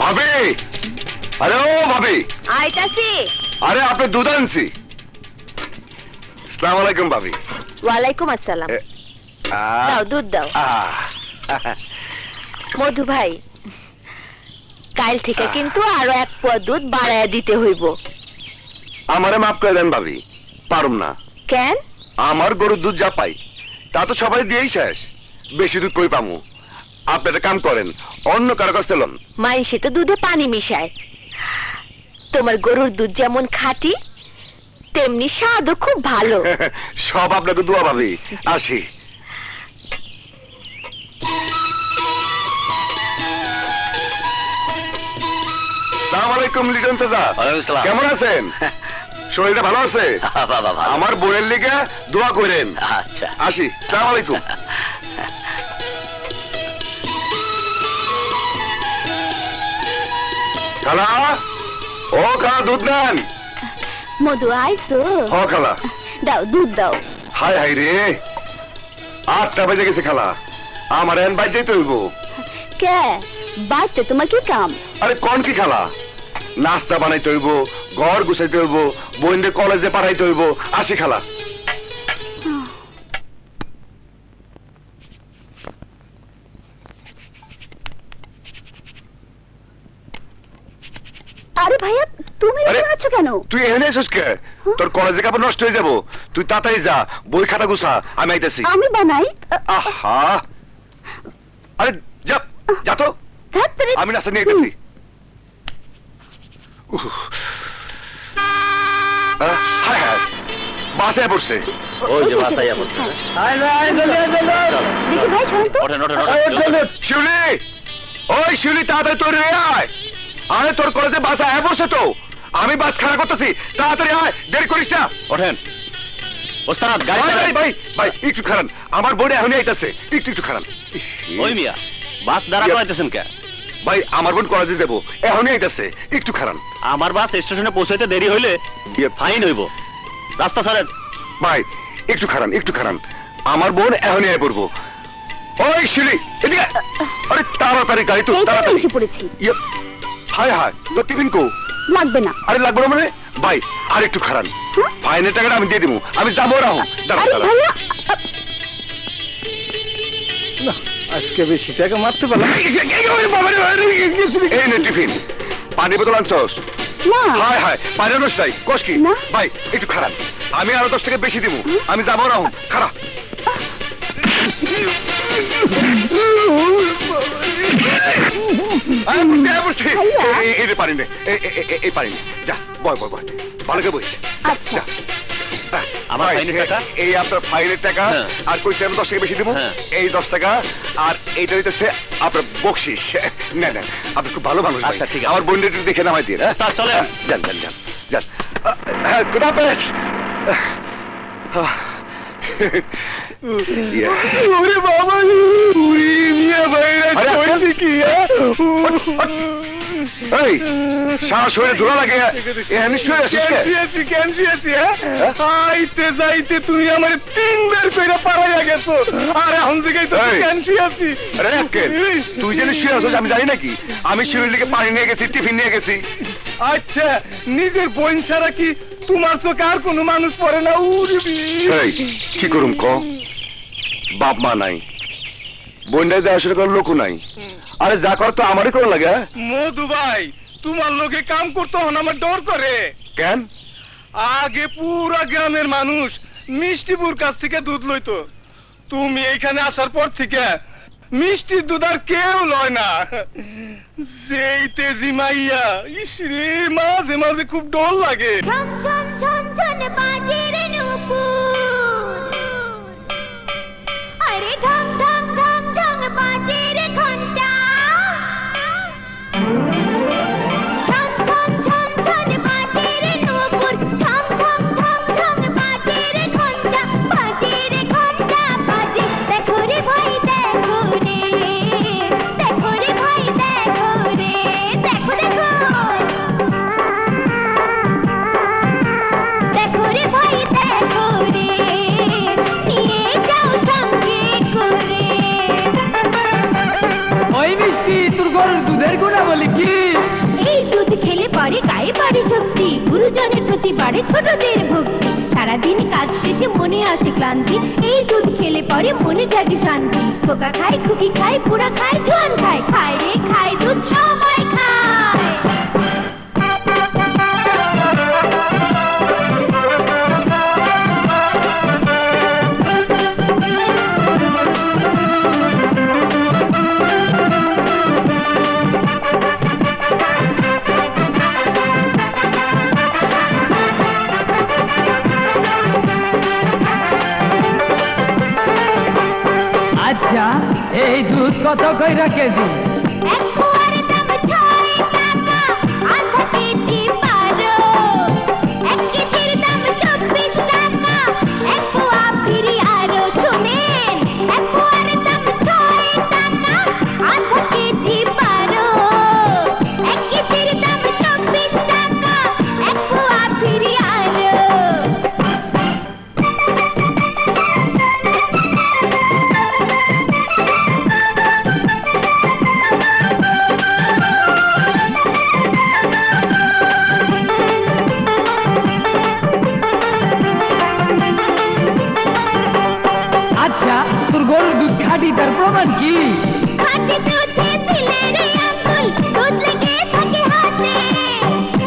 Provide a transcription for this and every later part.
ভাবি, আরে ও ভাবি, আইতাছি। আরে আপনি দুধ আনছি। আসসালামু আলাইকুম ভাবি। ওয়ালাইকুম আসসালাম। দাও দুধ দাও। মধু ভাই, কাল থেকে কিন্তু আরো এক পোয়া দুধ বাড়াইয়া দিতে হইব। আমারে মাফ করে দেন ভাবি, পারুম না। কেন? আমার গরুর দুধ যা পাই তা তো সবাই দিয়েই শেষ, বেশি দুধ কই পামু? আপনি একটা কাম করেন, অন্য কারো কাছে লন। মাইসে তো দুধে পানি মিশায়। তোমার গরুর দুধ যেমন খাঁটি, তেমনি স্বাদও খুব ভালো। সব আপনাকে দোয়া ভাবি, আসি। আসসালামু আলাইকুম লিটন চাচা। কেমন আছেন? শরীরটা ভালো আছে? আমার বোনের লিগে দোয়া করেন। আচ্ছা, আসি। আসসালামু আলাইকুম। খালা, ও খালা দুধ নেন। মধু আইসো? ও খালা, দাও দুধ দাও। হাই হাই রে, 8টা বেজে গেছে খালা, আমার এন বাইর যাইতে হইব। কে বাড়তে তোমার কি কাম? আরে কোন কি খালা, নাস্তা বানাইতে হইব, ঘর গুছাইতে হইব, বোনদের কলেজে পাঠাইতে হইব। আসি খালা। আরে ভাইয়া, তুমি আছো কেন? তুই এখানে এসেছিস কে? তোর কলেজে কাপড় নষ্ট হয়ে যাবো, তুই তাড়াতাড়ি যা, বই খাতা গুছা, আমি আইতেছি। আমি বানাই। আহা, আরে যা যা তো, আমি নাস্তা নিয়ে গেছি। হায় হায়, বাসে পড়ছে। ওই যে বাসায় পড়ছে। দেখি ভাই, শোনো তো। ওঠেন ওঠেন ওঠেন। শিউলি, ওই শিউলি তাড়াতাড়ি তৈরি হয়ে আয়। আরে তোর কলেজে বাস আয় পড়ছে তো, আমি বাস খাড়া করতেছি, তাড়াতাড়ি আয়, দেরি করিস না। ওঠেন ওস্তাদ, গাড়ি ভাই ভাই ভাই একটু খারান, আমার বোর্ডে এখনই আইতাছে, একটু খারান। ওই মিয়া, বাস দাঁড়া করাইতেছেন কে? ভাই আমার বোন কলেজে যাবো, এখনই আইতাছে, একটু খারান। আমার বাস স্টেশনে পৌঁছাইতে দেরি হইলে ফাইন হইব, রাস্তা ছাড়েন। ভাই একটু খারান, আমার বোন এখনই আয় পড়বো। ওই শিলি এদিকে, আরে তাড়াতাড়ি গাড়ি তো, তাড়াতাড়ি এসে পড়েছি। হায় হায়, তোর টিফিন কো? লাগবে না। আরে লাগবে না মানে? ভাই আর একটু খারান, ফাইনের টাকাটা আমি দিয়ে দিব, আমি যাবো রাহো। আজকে বেশি টাকা মারতে পারলাম। এই নে টিফিন, পানি বোতল আনছস? হায় হায়, পানি আনস নাই, কোষ কি? ভাই একটু খারান, আমি আরো 10 টাকা বেশি দিব, আমি যাবো রাহো। খারাপ পারি নে, এই পারি নে, যা বয় বয় বয়, ভালো করে বইস। এই আপনার ফাইলের টাকা, আর কইছে আমি 10 টাকা বেশি দিব, এই 10 টাকা, আর এইটা হইতেছে আপনার বকশিস। না না, আপনি খুব ভালো মানুষ। আচ্ছা ঠিক আছে, আমার বোনটা একটু দেখে নামাই দিয়ে। চলে যান যান যান যান। গুড হাফেজ। ওরে বাবা, মিয়া ভাইরা কইছি কি? এই সারা শরীরে ধুলা লাগে, নিশ্চয়ই আইতে যাইতে তুমি আমার 3 বের কইরা পারাইয়া গেছো, আর এখন থেকে তো ক্যান্সি আছি। তুই যে নিশ্চয়ই আছিস আমি জানি নাকি? আমি শরীর থেকে পানি নিয়ে গেছি, টিফিন নিয়ে গেছি। আচ্ছা, নিজের বোন ছাড়া কি তোমার চোখে আর কোনো মানুষ পড়ে না? কি করুম ক, বাপ মা নাই, বোনটাই দেখাশোনা করার লোকও নাই, আরে যা কর তো আমারই করা লাগে। মধু ভাই, তোমার লোকে কাম করতে হন আমার ডর করে। কেন? আগে পুরা গ্রামের মানুষ মিষ্টিপুর কাছ থেকে দুধ লইতো, তুমি এইখানে আসার পর থেকে মিষ্টির দুধ আর কেউ লয় না। যেই তেজি মাইয়া, ইসরে মাঝে মাঝে খুব ডর লাগে। আরে ঢং ঢং ঢং ঢং বাজে রে ঘন্টা, ঢং ঢং ঢং ঢং বাজে রে নূপুর, ঢং ঢং ঢং ঢং বাজে রে ঘন্টা, বাজে রে ঘন্টা বাজে। দেখো রে ভাই দেখো রে, দেখো রে ভাই দেখো রে, দেখো দেখো, দেখো রে ভাই দেখো। দুজনের প্রতি বাড়ে ছোটদের ভক্তি। সারাদিন কাজ শেষে মনে আসে ক্লান্তি, এই দুধ খেলে পরে মনে জাগে শান্তি। খোকা খায়, খুকি খায়, বুড়া খায়, জোয়ান খায়, খায় রে খায় দুধ সবাই খায়। আচ্ছা, এই দুধ কত কইরা কেজি? এক পোয়ার দাম 6 টাকা, আধা কেজি 12। 1 কেজির দাম 24 টাকা, এক পোয়া ফিরি আরো শুনেন। এক পোয়ার দাম 6 টাকা, আধা কেজি 12। 1 কেজির দাম 24 টাকা, এক পোয়া ফিরি আরো। আচ্ছা, তোর গরুর দুধ খাঁটি, তার প্রমাণ কি? খাঁটি দুধে তিলের আঙুল, দুধ লেগে থাকে হাতে।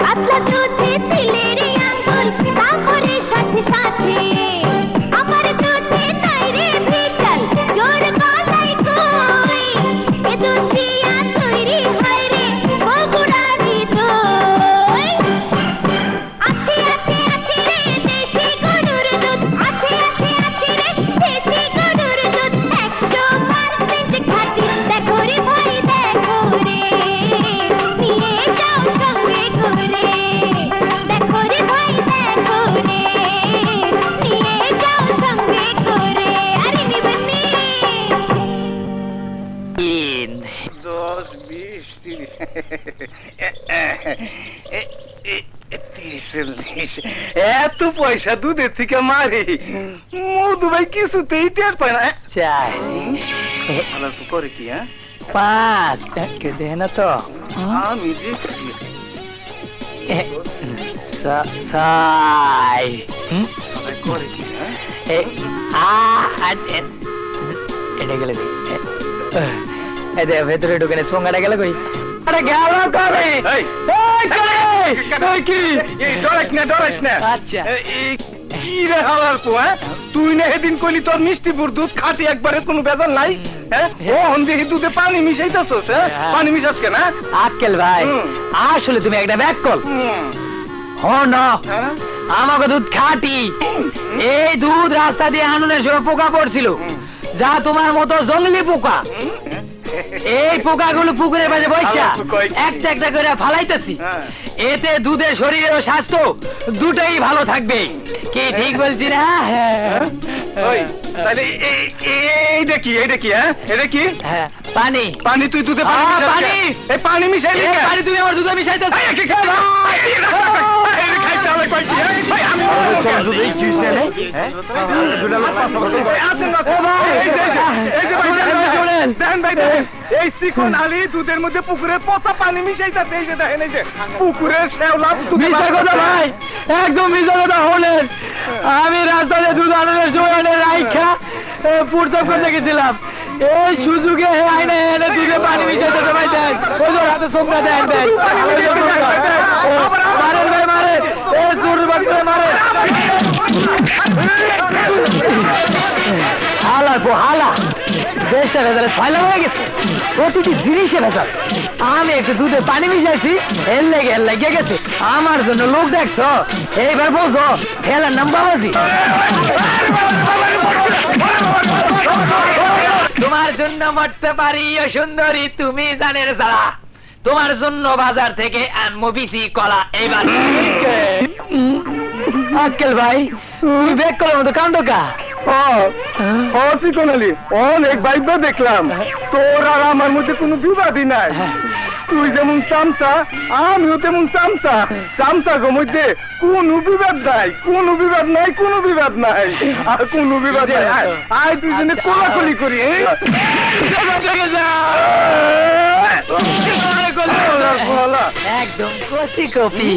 পাতলা দুধে তিলের আঙুল, সাগরের সাথে সাথে। আমার দুধে নাই রে ভেজাল, জোর গলায় কই। এ দুধ দিয়া তৈরি হয় রে বগুড়ারি দই। আছে আছে আছে রে দেশি গরুর দুধ, আছে আছে আছে রে দেশি গরুর দুধ। 100% খাঁটি, দেখো রে ভাই দেখো রে, নিয়ে যাও সঙ্গে করে। দেখো রে ভাই দেখো রে, নিয়ে যাও সঙ্গে করে। আরে নিবেন নি? 10, 20, 30, 30, এত পয়সা দুধের থেকে মারি মধু ভাই কিছুতেই টের পায় না। চাই ভালো তো করে কি? হ্যাঁ, 5 টাকা দে না তো। আমি দেখছি। সাই করে কি? হ্যাঁ, এটা গেলে ভেতরে ঢুকে চোঙ্গাটা গেলে কই? আরে গেল কবে? এই, কি এই ডরাইস না, ডরাইস না। আচ্ছা। এই কি রে হালার পো? হ্যাঁ, তুই না সেদিন কইলি তোর মিষ্টিপুর দুধ খাঁটি, একবারে কোনো বেজাল নাই। হ্যাঁ, ও দেখি দুধে পানি মিশাইতেছস। হ্যাঁ, পানি মিশাস কেন? আক্কেল ভাই, আসলে তুমি একটা ব্যাক কল। আমাকে দুধ খাঁটি, এই দুধ রাস্তা দিয়ে আনুনের সময় পোকা পড়ছিল, যা তোমার মতো জঙ্গলি পোকা। এই পোকাগুলো পুকুরের মাঝে বইসা একটা একটা করে ফালাইতেছি, এতে দুধের শরীরের ও স্বাস্থ্য দুটোই ভালো থাকবে। কি ঠিক বলছি না? ওই তাহলে এই দেখি, এই দেখি। হ্যাঁ, এটা কি? হ্যাঁ, পানি। পানি? তুই দুধে পানি মিশাস পানি। কেন? এই পানি মিশাইলি কেন? পানি তুমি আমার দুধে মিশাইতেছ। এই কি খাই? এই খাইতে হবে কইছি। ভাই আমি দুধে কি হইছে রে? হ্যাঁ, দুধের লোক পাস করতে ভাই আছেন না? এই যে ভাই দেখেন, ভাই দেখেন, এই চিকন আলী দুধের মধ্যে পুকুরের পচা পানি মিশাইতাছে। এই যে দেখেন, এই যে পুকুরের শ্যাওলা মিশা কথা ভাই, একদম মিশা কথা হলেন। আমি রাস্তাতে দুধ আনানোর সময় রাইখা পুরসব করতে গেছিলাম, এই সুযোগে আইনে এনে দুধে পানি মিশাইতে ভাই। দেন ওই যে হাতে সোমরা দেন, দেন মারেন ভাই, মারেন। এ সুর বাচ্চা মারেন। হালা গো হালা, দেশটা ভেজালে ফয়লা হয়ে গেছে, প্রতিটি জিনিসে ভেজাল। আমি একটু দুধে পানি মিশাইছি, এর লেগে গেছে। আমার জন্য লোক দেখছো, এইবার বোঝো খেলার নাম বাবাজি। তোমার জন্য মরতে পারি ও সুন্দরী তুমি জানের সারা, তোমার জন্য বাজার থেকে আনবো বিসি কলা। এইবার আক্কেল ভাই, তুই বেক করার মতো কাণ্ড কা? ও চিকন আলী, অনেক বাইব দেখলাম, তোর আর আমার মধ্যে কোনো বিবাদই নাই। তুই যেমন চামচা, আমিও তেমন চামচা। চামচার মধ্যে কোনো বিবাদ নাই, কোনো বিবাদ নাই, কোনো বিবাদ নাই, আর কোনো বিবাদ নাই। আয় দুজনে কোলাকুলি করি। একদম কষি কপি।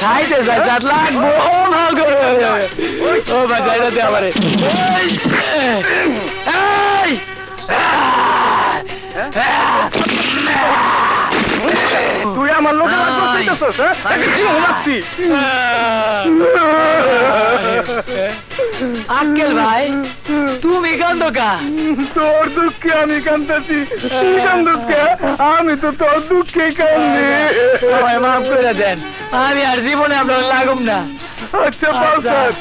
খাইতে চাই চাট লাগবো ও ভালো করে ও ভাই যাইটা দে আমারে তুই আমার লোক আঙ্কেল ভাই তুমি কান্দো কা? তোর দুঃখে আমি কান্দাছি, তুই কান্দুস কে? আমি তো তোর দুঃখে কান্দি। আমায় মাফ করে দেন, আমি আর জীবনে আপনার লাগুম না। আচ্ছা পালসার,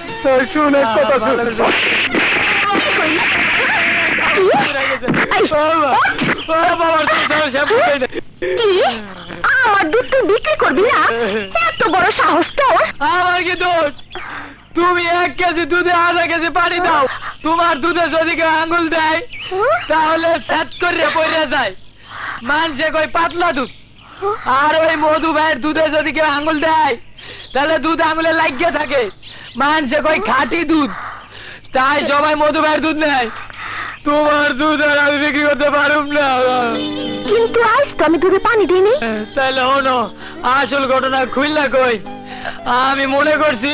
শুন এক কথা শুন। আমার দুধ তুই বিক্রি করবি না? এত বড় সাহস তোর? আমার কি দোষ? তুমি 1 কেজি দুধে আধা কেজি পানি দাও, তোমার দুধে যদি কেউ আঙুল দেয় তাহলে সেট করে পড়ে যায়। মানুষে কই পাতলা দুধ, আর ওই মধু ভাইয়ের দুধে যদি কেউ আঙুল দেয় তাহলে দুধ আঙুলে লাগিয়ে থাকে। মানুষে কই খাঁটি দুধ, তাই সবাই মধু ভাইয়ের দুধ নেয়। তোমার দুধ আর আমি বিক্রি করতে পারুম না। কিন্তু আজ তো আমি দুধে পানি দিইনি। তাহলে হনো আসল ঘটনা খুললা কই? আমি মনে করছি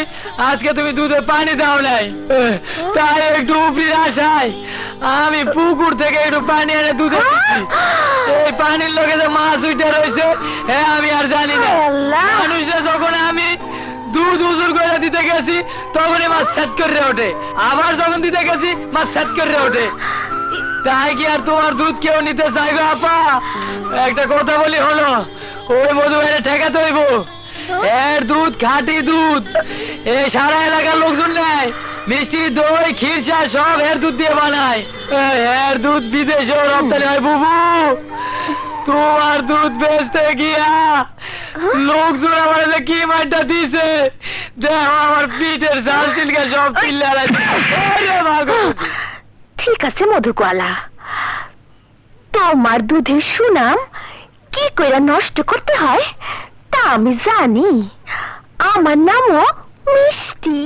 আজকে তুমি দুধে পানি দাও নাই, তাই একটু উপরির আশায় আমি পুকুর থেকে একটু পানি এনে দুধে দিচ্ছি। এই পানির লোকে যে মাছ উঠে রয়েছে আমি আর জানি না। মানুষরা যখন আমি দুধ উজুর করে দিতে গেছি তখনই মাছ সেট করে ওঠে, আবার যখন দিতে গেছি মাছ সেট করে ওঠে। তাই কি আর তোমার দুধ কেউ নিতে চাইবে আপা? একটা কথা বলি হলো, ওই মধু ভাইয়ের ঠেকাতে হইব। এর দুধ খাঁটি দুধ, এই সারা এলাকার লোকজন নেয়। মিষ্টি দই ক্ষীরসা সব এর দুধ দিয়ে বানায়। এর দুধ বিদেশেও রপ্তানি হয় বুবু। তোমার দুধ বেচতে গিয়া লোকজন আমার কি মাইটা দিছে দেখো, আমার পিঠের চাল চিলকা সব চিল্লা। ঠিক আছে মধুকলা, তোমার দুধের সুনাম কি কইরা নষ্ট করতে হয় তা আমি জানি। আমার নামও মিষ্টি।